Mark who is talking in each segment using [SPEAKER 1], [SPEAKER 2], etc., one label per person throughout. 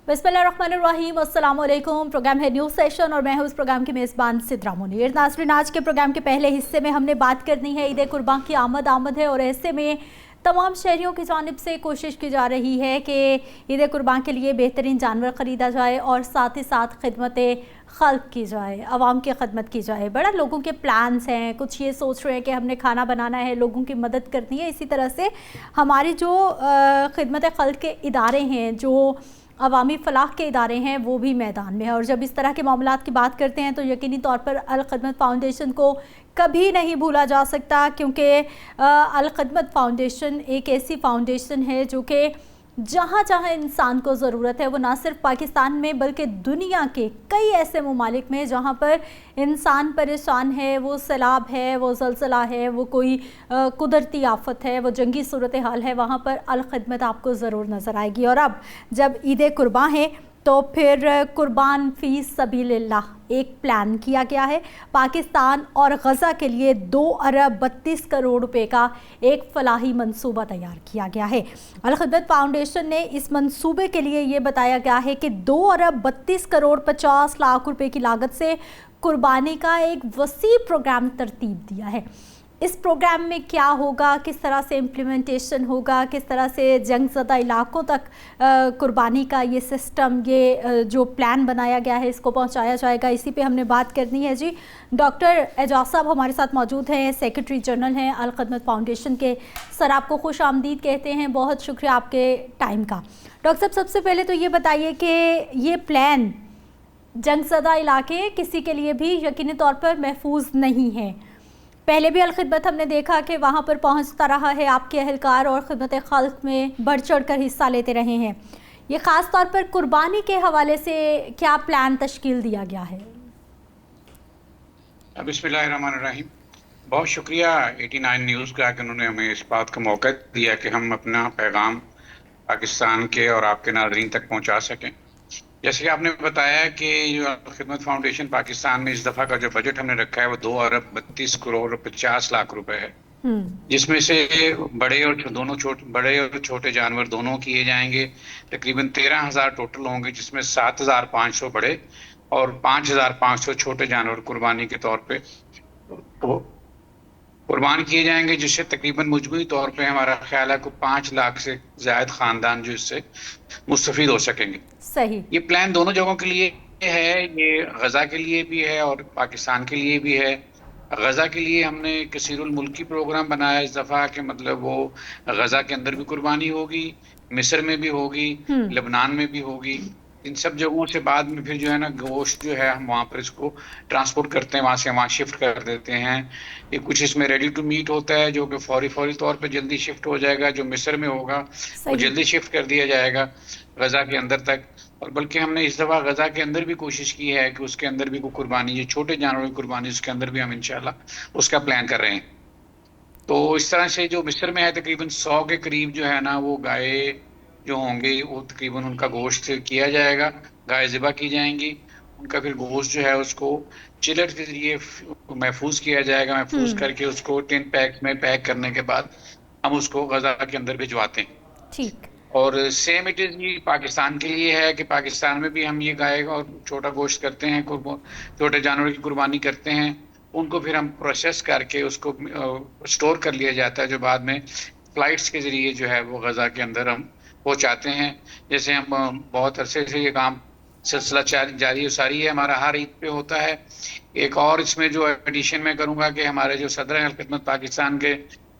[SPEAKER 1] बिस्मिल्लाहिर्रहमानिर्रहीम, अस्सलाम वालेकुम। प्रोग्राम है न्यूज़ सेशन और मैं हूँ उस प्रोग्राम की मेज़बान सिद्रा मुनीर। नाज़रीन, आज के प्रोग्राम के पहले हिस्से में हमने बात करनी है ईद कुर्बान की आमद है और ऐसे में तमाम शहरियों की जानिब से कोशिश की जा रही है कि ईद कुर्बान के लिए बेहतरीन जानवर ख़रीदा जाए और साथ ही साथ खिदमत खल्क की जाए, आवाम की खदमत की जाए। बड़ा लोगों के प्लान्स हैं, कुछ ये सोच रहे हैं कि हमने खाना बनाना है, लोगों की मदद करनी है। इसी तरह से हमारी जो खिदमत खल्क के इदारे हैं, जो अवामी फ़लाह के इदारे हैं, वो भी मैदान में है। और जब इस तरह के मामलात की बात करते हैं तो यकीनी तौर पर अल खिदमत फ़ाउंडेशन को कभी नहीं भूला जा सकता, क्योंकि अल खिदमत फ़ाउंडेशन एक ऐसी फ़ाउंडेशन है जो कि जहाँ जहाँ इंसान को ज़रूरत है, वो ना सिर्फ पाकिस्तान में बल्कि दुनिया के कई ऐसे ममालिक में जहाँ पर इंसान परेशान है, वो सैलाब है, वो ज़लज़ला है, वो कोई कुदरती आफत है, वो जंगी सूरत हाल है, वहाँ पर अल खिदमत आपको ज़रूर नज़र आएगी। और अब जब ईद कुर्बान है तो फिर कुर्बान फ़ी सबीलिल्लाह एक प्लान किया गया है। पाकिस्तान और गज़ा के लिए 2 अरब 32 करोड़ रुपए का एक फ़लाही मंसूबा तैयार किया गया है। अल खिदमत फ़ाउंडेशन ने इस मंसूबे के लिए ये बताया गया है कि 2 अरब 32 करोड़ 50 लाख रुपए की लागत से कुर्बानी का एक वसी प्रोग्राम तरतीब दिया है। इस प्रोग्राम में क्या होगा, किस तरह से इम्प्लीमेंटेशन होगा, किस तरह से जंग ज़दा इलाकों तक कुर्बानी का ये सिस्टम, ये जो प्लान बनाया गया है, इसको पहुंचाया जाएगा, इसी पे हमने बात करनी है। जी, डॉक्टर एजाज साहब हमारे साथ मौजूद हैं, सेक्रेटरी जनरल हैं अल खिदमत फ़ाउंडेशन के। सर, आपको खुश आमदीद कहते हैं, बहुत शुक्रिया आपके टाइम का। डॉक्टर साहब, सबसे पहले तो ये बताइए कि ये प्लान जंग ज़दा इलाके किसी के लिए भी यकीनी तौर पर महफूज नहीं है। पहले भी अल खिदमत हमने देखा कि वहाँ पर पहुँचता रहा है, आपके अहलकार और खिदमत खल्क में बढ़ चढ़ कर हिस्सा लेते रहे हैं। ये ख़ास तौर पर कुर्बानी के हवाले से क्या प्लान तश्कील दिया गया है?
[SPEAKER 2] बिस्मिल्लाहिर्रहमानिर्रहीम। बहुत शुक्रिया 89 न्यूज़ का कि उन्होंने हमें इस बात का मौका दिया कि हम अपना पैगाम पाकिस्तान के और आपके नाज़रीन तक पहुंचा सकें। जैसे कि आपने बताया कि जो खिदमत फाउंडेशन पाकिस्तान में इस दफ़ा का जो बजट हमने रखा है वो 2 अरब 32 करोड़ 50 लाख रुपए है, जिसमें से बड़े और छोटे जानवर दोनों किए जाएंगे। तकरीबन 13,000 टोटल होंगे, जिसमें 7,500 बड़े और 5,500 छोटे जानवर कुर्बानी के तौर पे कुर्बान किए जाएंगे, जिससे तकरीबन मजमूई तौर पे हमारा ख्याल है कि 5 लाख से ज़ायद ख़ानदान जो इससे मुस्तफ़ीद हो सकेंगे।
[SPEAKER 1] सही।
[SPEAKER 2] ये प्लान दोनों जगहों के लिए है, ये गज़ा के लिए भी है और पाकिस्तान के लिए भी है। गज़ा के लिए हमने कसीरुल मुल्की प्रोग्राम बनाया इस दफ़ा के, मतलब वो गज़ा के अंदर भी कुर्बानी होगी, मिस्र में भी होगी, लेबनान में भी होगी। इन सब जगहों से बाद में फिर जो है ना, गोश्त जो है हम वहाँ पर इसको ट्रांसपोर्ट करते हैं, वहाँ से वहाँ शिफ्ट कर देते हैं। ये कुछ इसमें रेडी टू मीट होता है जो कि फौरी तौर पे जल्दी शिफ्ट हो जाएगा। जो मिस्र में होगा वो जल्दी शिफ्ट कर दिया जाएगा गज़ा के अंदर तक। और बल्कि हमने इस दफ़ा गज़ा के अंदर भी कोशिश की है कि उसके अंदर भी कोई कुर्बानी, ये छोटे जानवरों की कुर्बानी, उसके अंदर भी हम इंशाल्लाह उसका प्लान कर रहे हैं। तो इस तरह से जो मिस्र में है तकरीबन 100 के करीब जो है ना, वो गाय जो होंगे वो तकरीबन उनका गोश्त किया जाएगा, गाय ज़िबा की जाएंगी। उनका फिर गोश्त जो है उसको चिलर के जरिए महफूज किया जाएगा। महफूज करके उसको टिन पैक में पैक करने के बाद हम उसको गज़ा के अंदर भिजवाते हैं।
[SPEAKER 1] ठीक।
[SPEAKER 2] और सेम इट इज़ ये पाकिस्तान के लिए है कि पाकिस्तान में भी हम ये गाय और छोटा गोश्त करते हैं, छोटे जानवरों की कुर्बानी करते हैं। उनको फिर हम प्रोसेस करके उसको स्टोर कर लिया जाता है, जो बाद में फ्लाइट्स के जरिए जो है वो गज़ा के अंदर हम पहुंचाते हैं। जैसे हम बहुत अरसे से ये काम सिलसिला जारी सारी है, हमारा हर ईद पे होता है। एक और इसमें जो एडिशन में करूंगा कि हमारे जो सदर अल खिदमत पाकिस्तान के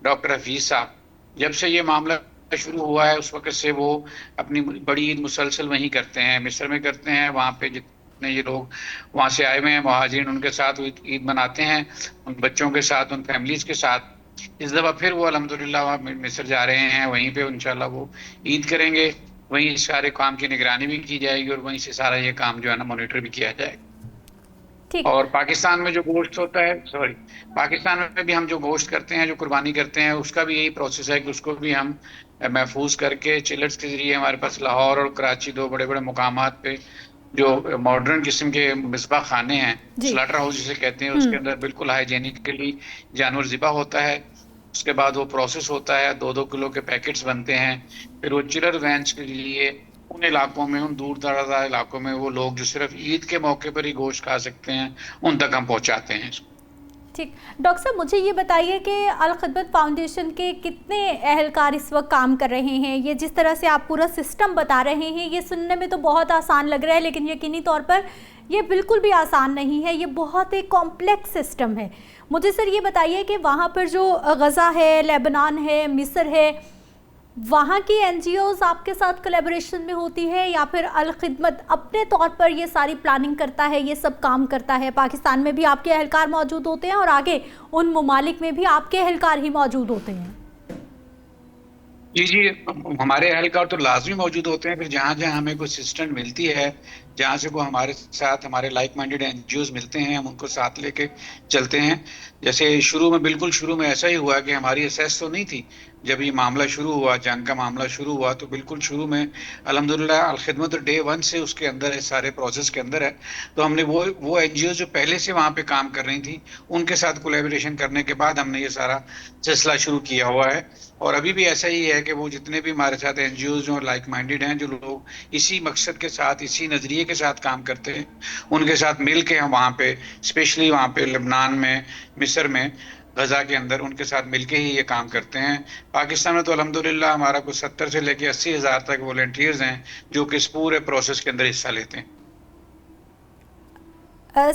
[SPEAKER 2] डॉक्टर हफीज साहब, जब से ये मामला शुरू हुआ है उस वक्त से वो अपनी बड़ी ईद मुसलसल वहीं करते हैं, मिस्र में करते हैं। वहाँ पे जितने ये लोग वहाँ से आए हुए हैं मुहाजिरीन, उनके साथ ईद मनाते हैं, उन बच्चों के साथ, उन फैमिलीज के साथ। इस दफ़ा फिर वो अल्हम्दुलिल्लाह मिस्र जा रहे हैं, वहीं पे इंशाल्लाह वो ईद करेंगे। वहीं इस सारे काम की निगरानी भी की जाएगी और वहीं से सारा ये काम जो है ना मॉनिटर भी किया जाएगा। और पाकिस्तान में जो गोश्त होता है, पाकिस्तान में भी हम जो गोश्त करते हैं, जो कुर्बानी करते हैं, उसका भी यही प्रोसेस है कि उसको भी हम महफूज करके चिलर्स के जरिए, हमारे पास लाहौर और कराची 2 बड़े मुकामात पे जो मॉडर्न किस्म के मिसबा खाने हैं, स्लॉटर हाउस जिसे कहते हैं, उसके अंदर बिल्कुल हाइजेनिकली जानवर ज़िबा होता है। उसके बाद वो प्रोसेस होता है, 2-2 किलो के पैकेट्स बनते हैं। फिर वो चिलर वैन्स के लिए ان علاقوں میں, ان دور دراز علاقوں میں وہ لوگ جو صرف عید کے موقع پر ہی گوشت کھا سکتے ہیں, ان تک ہم پہنچاتے ہیں.
[SPEAKER 1] ٹھیک ڈاکٹر صاحب, مجھے یہ بتائیے کہ الخدمت فاؤنڈیشن کے کتنے اہلکار اس وقت کام کر رہے ہیں؟ یہ جس طرح سے آپ پورا سسٹم بتا رہے ہیں یہ سننے میں تو بہت آسان لگ رہا ہے, لیکن یقینی طور پر یہ بالکل بھی آسان نہیں ہے, یہ بہت ایک کمپلیکس سسٹم ہے. مجھے سر یہ بتائیے کہ وہاں پر جو غزہ ہے, لیبنان ہے, مصر ہے, وہاں کی این جی اوز آپ کے ساتھ کولیبوریشن میں ہوتی ہے یا پھر الخدمت اپنے طور پر یہ ساری پلاننگ کرتا ہے, یہ سب کام کرتا ہے؟ پاکستان میں بھی آپ کے اہلکار موجود ہوتے ہیں اور آگے ان ممالک میں بھی آپ کے اہلکار ہی موجود ہوتے ہیں؟
[SPEAKER 2] جی, ہمارے اہلکار تو لازمی موجود ہوتے ہیں. پھر جہاں جہاں ہمیں کوئی اسسٹنٹ ملتی ہے, جہاں سے کوئی ہمارے ساتھ ہمارے like minded N G Os ملتے ہیں, ہم ان کو ساتھ لے کے چلتے ہیں. جیسے بالکل شروع میں ایسا ہی ہوا کہ ہماری اسیس تو نہیں تھی جب یہ معاملہ شروع ہوا, جنگ کا معاملہ شروع ہوا, تو بالکل شروع میں الحمدللہ الخدمت ڈے 1 سے اس کے اندر ہے, سارے پروسیس کے اندر ہے. تو ہم نے وہ این جی او جو پہلے سے وہاں پہ کام کر رہی تھی ان کے ساتھ کولیبریشن کرنے کے بعد ہم نے یہ سارا سلسلہ شروع کیا ہوا ہے. اور ابھی بھی ایسا ہی ہے کہ وہ جتنے بھی ہمارے ساتھ این جی اوز جو لائک مائنڈیڈ ہیں, جو لوگ اسی مقصد کے ساتھ, اسی نظریے کے ساتھ کام کرتے ہیں, ان کے ساتھ مل کے ہم وہاں پہ اسپیشلی وہاں پہ لبنان میں, مصر میں, غزہ کے اندر ان کے ساتھ مل کے ہی یہ کام کرتے ہیں. پاکستان میں تو الحمدللہ ہمارا کوئی 70 سے لے کے 80,000 تک والنٹیئرز ہیں جو کہ اس پورے پروسیس کے اندر حصہ لیتے ہیں.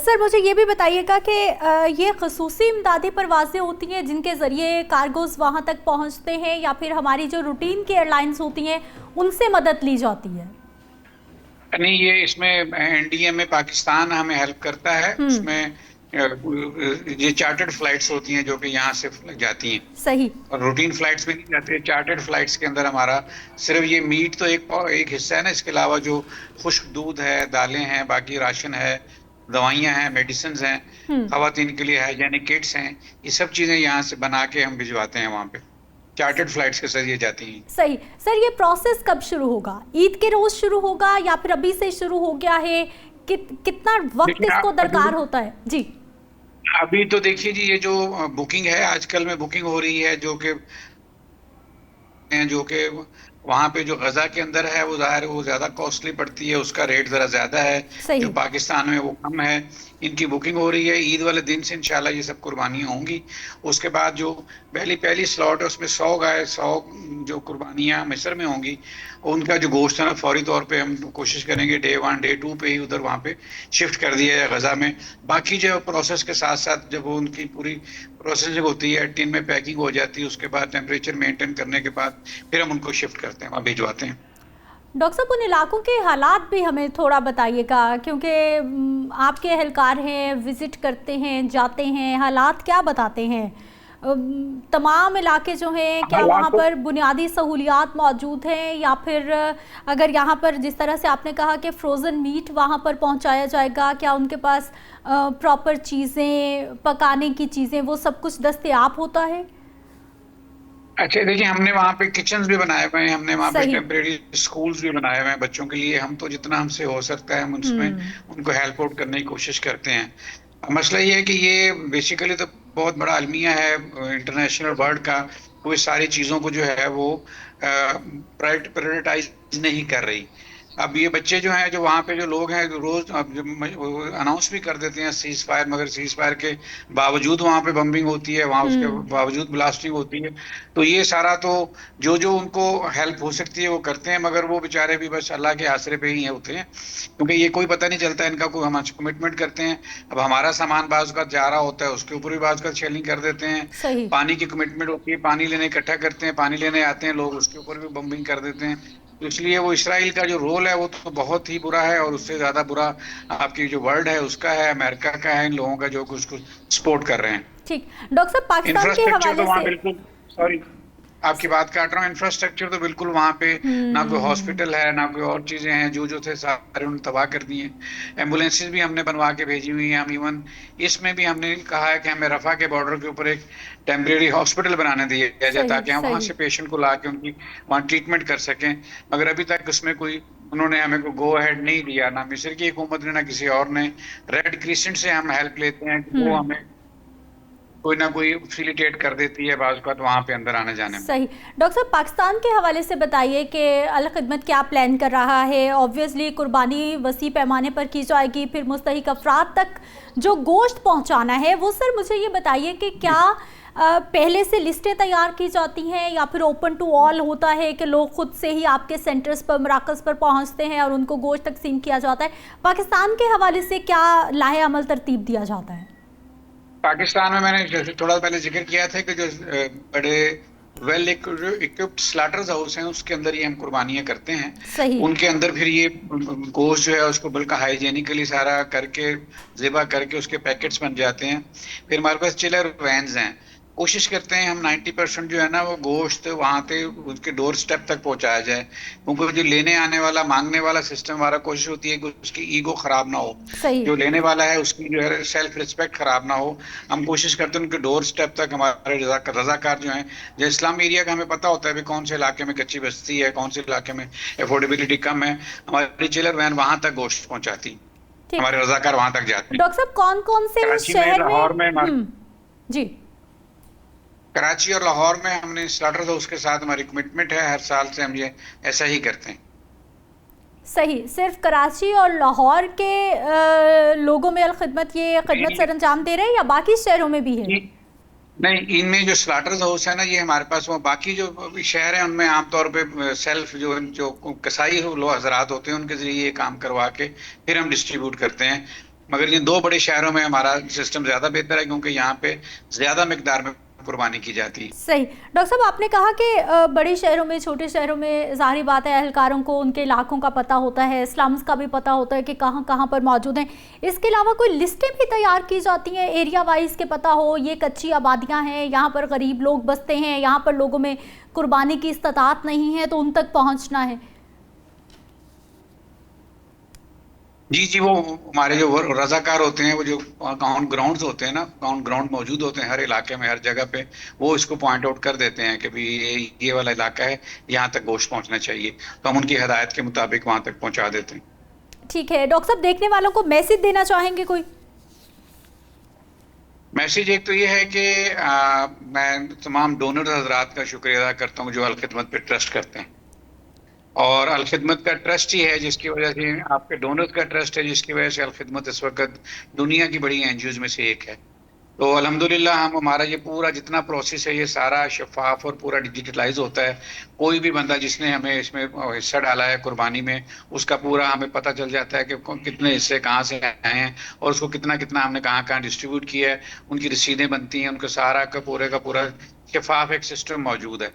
[SPEAKER 1] سر مجھے یہ بھی بتائیے گا کہ یہ خصوصی امدادی پروازیں ہوتی ہیں جن کے ذریعے کارگوز وہاں تک پہنچتے ہیں, یا پھر ہماری جو روٹین کی ایئر لائنز ہوتی ہیں ان سے مدد لی جاتی ہے؟
[SPEAKER 2] نہیں, یہ اس میں این ڈی ایم میں پاکستان ہمیں ہیلپ کرتا ہے. اس میں یہ چارٹرڈ فلائٹس ہوتی ہیں جو کہ یہاں سے جاتی ہیں.
[SPEAKER 1] صحیح. اور
[SPEAKER 2] روٹین فلائٹس میں نہیں جاتے, چارٹرڈ فلائٹس کے اندر ہمارا صرف یہ میٹ تو ایک حصہ ہے نا, اس کے علاوہ جو خشک دودھ ہے, دالیں ہیں, باقی راشن ہے, دوائیاں ہیں, میڈیسنز ہیں, خواتین کے لیے ہائیجینک کٹس ہیں, یہ سب چیزیں یہاں سے بنا کے ہم بھجواتے ہیں وہاں پہ, چارٹرڈ فلائٹس کے ذریعے جاتی ہیں.
[SPEAKER 1] صحیح. سر یہ پروسیس کب شروع ہوگا؟ عید کے روز شروع ہوگا یا پھر ابھی سے شروع ہو گیا ہے؟ کتنا وقت اس کو درکار ہوتا ہے؟ جی
[SPEAKER 2] ابھی تو دیکھیے جی, یہ جو بکنگ ہے آج کل میں بکنگ ہو رہی ہے جو کہ وہاں پہ جو غزہ کے اندر ہے وہ ظاہر وہ زیادہ کوسٹلی پڑتی ہے, اس کا ریٹ ذرا زیادہ ہے. جو پاکستان میں وہ کم ہے, ان کی بکنگ ہو رہی ہے. عید والے دن سے انشاءاللہ یہ سب قربانیاں ہوں گی. اس کے بعد جو پہلی سلاٹ ہے اس میں 100 جو قربانیاں مصر میں ہوں گی, ان کا جو گوشت ہے نا فوری طور پہ ہم کوشش کریں گے ڈے 1 ڈے 2 پہ ہی ادھر وہاں پہ شفٹ کر دیا ہے غزہ میں. باقی جو پروسیس کے ساتھ ساتھ جب وہ ان کی پوری پروسیسنگ ہوتی ہے, ٹن میں پیکنگ ہو جاتی ہے, اس کے بعد ٹیمپریچر مینٹین کرنے کے بعد پھر ہم ان کو شفٹ کرتے ہیں, وہاں بھجواتے ہیں.
[SPEAKER 1] ڈاکٹر صاحب ان علاقوں کے حالات بھی ہمیں تھوڑا بتائیے گا, کیونکہ آپ کے اہلکار ہیں, وزٹ کرتے ہیں, جاتے ہیں, حالات کیا بتاتے ہیں؟ تمام علاقے جو ہیں کیا وہاں پر بنیادی سہولیات موجود ہیں, یا پھر اگر یہاں پر جس طرح سے آپ نے کہا کہ فروزن میٹ وہاں پر پہنچایا جائے گا, کیا ان کے پاس پراپر چیزیں, پکانے کی چیزیں, وہ سب کچھ دستیاب ہوتا ہے؟
[SPEAKER 2] اچھا دیکھیے, ہم نے وہاں پہ کچنز بھی بنائے ہوئے ہیں, ہم نے وہاں پہ ٹیمپریری اسکولز بھی بنائے ہوئے ہیں بچوں کے لیے. ہم تو جتنا ہم سے ہو سکتا ہے ہم اس میں ان کو ہیلپ آؤٹ کرنے کی کوشش کرتے ہیں. مسئلہ یہ ہے کہ یہ بیسیکلی تو بہت بڑا المیہ ہے انٹرنیشنل ورلڈ کا, وہ ساری چیزوں کو جو ہے وہ پرائورٹائز نہیں کر رہی. اب یہ بچے جو ہیں, جو وہاں پہ جو لوگ ہیں, روز اناؤنس بھی کر دیتے ہیں سیز فائر, مگر سیز فائر کے باوجود وہاں پہ بمبنگ ہوتی ہے, وہاں اس کے باوجود بلاسٹنگ ہوتی ہے. تو یہ سارا تو جو ان کو ہیلپ ہو سکتی ہے وہ کرتے ہیں, مگر وہ بیچارے بھی بس اللہ کے آسرے پہ ہی ہوتے ہیں, کیونکہ یہ کوئی پتہ نہیں چلتا ان کا. کوئی ہم کمٹمنٹ کرتے ہیں, اب ہمارا سامان بعض کا جا رہا ہوتا ہے, اس کے اوپر بھی بعض کا شیلنگ کر دیتے ہیں. پانی کی کمٹمنٹ ہوتی ہے, پانی لینے اکٹھا کرتے ہیں, پانی لینے آتے ہیں لوگ, اس کے اوپر بھی بمبنگ کر دیتے ہیں. تو اس لیے وہ اسرائیل کا جو رول ہے وہ تو بہت ہی برا ہے, اور اس سے زیادہ برا آپ کی جو ورلڈ ہے اس کا ہے, امریکہ کا ہے, ان لوگوں کا جو کچھ سپورٹ کر رہے ہیں.
[SPEAKER 1] ٹھیک. ڈاکٹر صاحب پاکستان کے
[SPEAKER 2] انفراسٹرکچر
[SPEAKER 1] حوالے
[SPEAKER 2] تو وہاں
[SPEAKER 1] سے
[SPEAKER 2] بالکل, سوری آپ کی بات کاٹ رہا ہوں, انفراسٹرکچر تو بالکل وہاں پہ نہ کوئی ہاسپٹل ہے, نہ کوئی اور چیزیں ہیں, جو تھے سارے انہوں نے تباہ کر دی ہیں. ایمبولینسز بھی ہم نے بنوا کے بھیجی ہوئی ہیں. ہم ایون اس میں بھی ہم نے کہا ہے کہ ہمیں رفح کے بارڈر کے اوپر ایک ٹیمپریری ہاسپٹل بنانے دیا جائے تاکہ ہم وہاں سے پیشنٹ کو لا کے ان کی وہاں ٹریٹمنٹ کر سکیں, مگر ابھی تک اس میں کوئی انہوں نے ہمیں کو گو ہیڈ نہیں دیا, نہ مصر کی حکومت نے نہ کسی اور نے. ریڈ کریسنٹ سے ہم ہیلپ لیتے ہیں کہ وہ ہمیں कोई ना कोई फैसिलिटेट कर देती है बाज़ औक़ात वहाँ पे अंदर आने जाने में।
[SPEAKER 1] सही। डॉक्टर साहब, पाकिस्तान के हवाले से बताइए कि अल खिदमत क्या प्लान कर रहा है? ऑब्वियसली कुर्बानी वसी पैमाने पर की जाएगी, फिर मुस्तहिक अफराद तक जो गोश्त पहुँचाना है वो सर मुझे ये बताइए कि क्या पहले से लिस्टें तैयार की जाती हैं या फिर ओपन टू ऑल होता है कि लोग खुद से ही आपके सेंटर्स पर, मराकज़ पर पहुंचते हैं और उनको गोश्त तकसीम किया जाता है? पाकिस्तान के हवाले से क्या लाहे अमल तरतीब दिया जाता है?
[SPEAKER 2] पाकिस्तान में मैंने जैसे थोड़ा पहले जिक्र किया था कि जो बड़े वेल इक्विप्ड स्लॉटर्स हाउस हैं उसके अंदर ये हम कुर्बानियां करते हैं।
[SPEAKER 1] सही।
[SPEAKER 2] उनके अंदर फिर ये गोश्त जो है उसको बल्कि हाइजेनिकली सारा करके ज़िबा करके उसके पैकेट्स बन जाते हैं। फिर हमारे पास चिलर वैन्स हैं। कोशिश करते हैं हम 90% जो है ना वो गोश्त वहाँ पे उसके डोर स्टेप तक पहुँचाया जाए, क्योंकि जो लेने आने वाला मांगने वाला सिस्टम हमारा कोशिश होती है कि उसकी ईगो खराब ना हो,
[SPEAKER 1] सही।
[SPEAKER 2] जो लेने वाला है उसकी जो है सेल्फ रिस्पेक्ट खराब ना हो। हम कोशिश करते हैं उनके डोर स्टेप तक हमारे रजाकार जो हैं, जो इस्लाम एरिया का हमें पता होता है भी कौन से इलाके में कच्ची बस्ती है, कौन से इलाके में अफोर्डेबिलिटी कम है, हमारी चिलर वैन वहां तक गोश्त पहुंचाती, हमारे रजाकार वहां तक जाते हैं।
[SPEAKER 1] डॉक्टर साहब, कौन कौन से शहर में? जी।
[SPEAKER 2] कराची और लाहौर में हमने स्लॉटर हाउस के साथ हमारी कमिटमेंट है, हर साल से हम ये ऐसा ही करते हैं।
[SPEAKER 1] सही। सिर्फ कराची और लाहौर के लोगों में अल खिदमत ये खिदमत सर अंजाम दे रहे हैं या बाकी शहरों में भी है?
[SPEAKER 2] नहीं, इनमें जो स्लॉटर हाउस है ना ये हमारे पास, वो बाकी जो शहर हैं उनमें आमतौर पे सेल्फ जो कसाई लोग हजरात होते हैं उनके जरिए ये काम करवा के फिर हम डिस्ट्रीब्यूट करते हैं। मगर ये 2 बड़े शहरों में हमारा सिस्टम ज्यादा बेहतर है क्योंकि यहाँ पे ज्यादा मिकदार में कुर्बानी की जाती है।
[SPEAKER 1] सही। डॉक्टर साहब, आपने कहा कि बड़े शहरों में, छोटे शहरों में ज़ाहिर बात है अहलकारों को उनके इलाकों का पता होता है, स्लम्स का भी पता होता है कि कहाँ कहाँ पर मौजूद हैं। इसके अलावा कोई लिस्टें भी तैयार की जाती हैं एरिया वाइज के पता हो ये कच्ची आबादियाँ हैं, यहाँ पर गरीब लोग बसते हैं, यहाँ पर लोगों में कुर्बानी की इस्तात नहीं है तो उन तक पहुँचना है?
[SPEAKER 2] जी, वो हमारे जो रजाकार होते हैं, वो जो काउंट ग्राउंड्स होते हैं ना, काउंट ग्राउंड मौजूद होते हैं हर इलाके में, हर जगह पे, वो इसको पॉइंट आउट कर देते हैं कि भाई ये वाला इलाका है, यहाँ तक गोश्त पहुंचना चाहिए, तो हम उनकी हिदायत के मुताबिक वहां तक पहुंचा देते हैं।
[SPEAKER 1] ठीक है। डॉक्टर साहब, देखने वालों को मैसेज देना चाहेंगे कोई?
[SPEAKER 2] मैसेज एक तो ये है कि मैं तमाम डोनर हजरात का शुक्रिया अदा करता हूँ जो अल खिदमत पे ट्रस्ट करते हैं, और अल खिदमत का ट्रस्ट ही है जिसकी वजह से, आपके डोनर्स का ट्रस्ट है जिसकी वजह से अल खिदमत इस वक्त दुनिया की बड़ी एनजीओज में से एक है। तो अल्हम्दुलिल्लाह हमारा ये पूरा जितना प्रोसेस है ये सारा शफाफ और पूरा डिजिटलाइज होता है। कोई भी बंदा जिसने हमें इसमें हिस्सा डाला है कुर्बानी में, उसका पूरा हमें पता चल जाता है कि कितने हिस्से कहाँ से आए हैं और उसको कितना कितना हमने कहाँ कहाँ डिस्ट्रीब्यूट किया है, उनकी रसीदें बनती हैं, उनका सारा का पूरा शफाफ एक सिस्टम मौजूद है।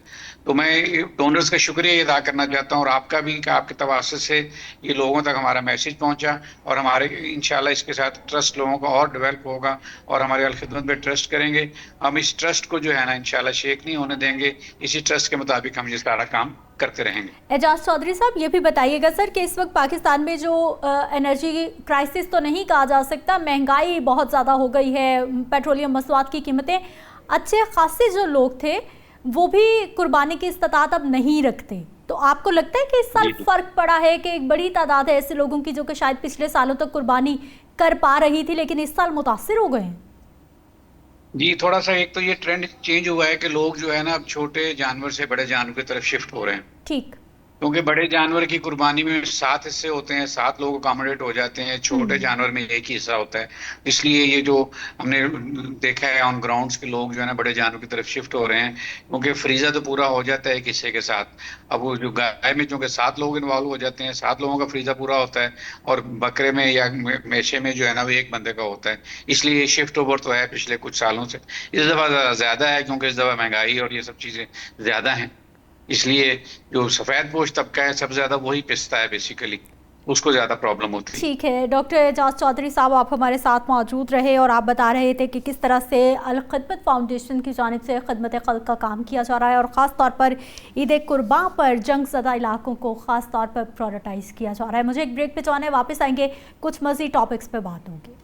[SPEAKER 2] तो मैं डोनर्स का शुक्रिया अदा करना चाहता हूँ और आपका भी कि आपके तवासुत से ये लोगों तक हमारा मैसेज पहुंचा, और हमारे इंशाल्लाह इसके साथ ट्रस्ट लोगों का और डेवलप होगा और हमारे अल खिदमत पे ट्रस्ट करेंगे। हम इस ट्रस्ट को जो है ना इंशाल्लाह शेक नहीं होने देंगे, इसी ट्रस्ट के मुताबिक हम ये सारा काम करते रहेंगे।
[SPEAKER 1] एजाज चौधरी साहब, ये भी बताइएगा सर कि इस वक्त पाकिस्तान में जो एनर्जी क्राइसिस तो नहीं कहा जा सकता, महंगाई बहुत ज़्यादा हो गई है, पेट्रोलियम मसवाद की कीमतें, अच्छे खासे जो लोग थे वो भी कुर्बानी की इस्तात अब नहीं रखते, तो आपको लगता है कि इस साल फ़र्क पड़ा है कि एक बड़ी तादाद है ऐसे लोगों की जो कि शायद पिछले सालों तक कुर्बानी कर पा रही थी लेकिन इस साल मुतासिर हो गए हैं?
[SPEAKER 2] जी, थोड़ा सा एक तो ये ट्रेंड चेंज हुआ है कि लोग जो है ना अब छोटे जानवर से बड़े जानवर की तरफ शिफ्ट हो रहे हैं।
[SPEAKER 1] ठीक।
[SPEAKER 2] क्योंकि बड़े जानवर की कुर्बानी में 7 हिस्से होते हैं, 7 लोग अकोमोडेट हो जाते हैं, छोटे जानवर में एक ही हिस्सा होता है। इसलिए ये जो हमने देखा है ऑन ग्राउंड्स के लोग जो है ना बड़े जानवर की तरफ शिफ्ट हो रहे हैं, क्योंकि फ्रीजा तो पूरा हो जाता है एक हिस्से के साथ। अब वो जो गाय में चूंकि 7 लोग इन्वॉल्व हो जाते हैं, 7 लोगों का फ्रीजा पूरा होता है, और बकरे में या मेशे में जो है ना वो एक बंदे का होता है। इसलिए ये शिफ्ट ओवर तो है पिछले कुछ सालों से, इस दफा ज्यादा है क्योंकि इस दफा महंगाई और ये सब चीजें ज्यादा हैं। इसलिए जो सफेद पोश तबका है सबसे ज्यादा वही पिसता है, बेसिकली उसको ज्यादा प्रॉब्लम होती है।
[SPEAKER 1] ठीक है। डॉक्टर एजाज चौधरी साहब, आप हमारे साथ मौजूद रहे और आप बता रहे थे कि किस तरह से अल खिदमत फाउंडेशन की जानिब से खिदमत खल्क का काम किया जा रहा है और ख़ास तौर पर ईद कुर्बान पर जंग ज़दा इलाकों को ख़ास तौर पर प्रायोरिटाइज़ किया जा रहा है। मुझे एक ब्रेक पे जाना है, वापस आएंगे, कुछ मज़ीद टॉपिक्स पे बात होगी।